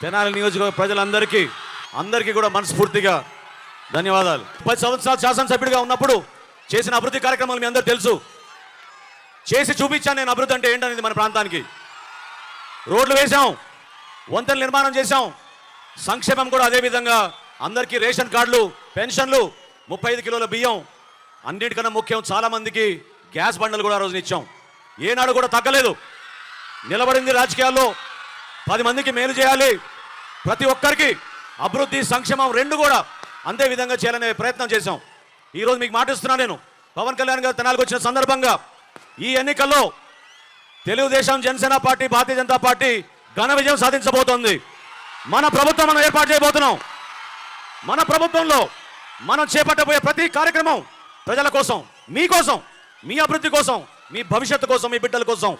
తెనాలి నియోజకవర్గ ప్రజలందరికీ కూడా మనస్ఫూర్తిగా ధన్యవాదాలు. 10 సంవత్సరాలు శాసనసభ్యుడిగా ఉన్నప్పుడు చేసిన అభివృద్ధి కార్యక్రమాలు మీ అందరూ తెలుసు. చేసి చూపించాను నేను అభివృద్ధి అంటే ఏంటనేది. మన ప్రాంతానికి రోడ్లు వేశాం, వంతెనలు నిర్మాణం చేశాం, సంక్షేమం కూడా అదేవిధంగా అందరికీ రేషన్ కార్డులు, పెన్షన్లు, 35 కిలోల బియ్యం, అన్నిటికన్నా ముఖ్యం చాలామందికి గ్యాస్ బండలు కూడా ఆ రోజున ఇచ్చాం. ఏనాడు కూడా తగ్గలేదు. నిలబడింది రాజకీయాల్లో 10 మందికి మేలు చేయాలి, ప్రతి ఒక్కరికి అభివృద్ధి సంక్షేమం రెండు కూడా అంతే విధంగా చేయాలనే ప్రయత్నం చేశాం. ఈరోజు మీకు మాటిస్తున్నాను, నేను పవన్ కళ్యాణ్ గారు తెనాలికి వచ్చిన సందర్భంగా ఈ ఎన్నికల్లో తెలుగుదేశం, జనసేన పార్టీ, భారతీయ జనతా పార్టీ ఘన విజయం సాధించబోతోంది. మన ప్రభుత్వం మనం ఏర్పాటు చేయబోతున్నాం. మన ప్రభుత్వంలో మనం చేపట్టబోయే ప్రతి కార్యక్రమం ప్రజల కోసం, మీకోసం, మీ అభివృద్ధి కోసం, మీ భవిష్యత్తు కోసం, మీ బిడ్డల కోసం.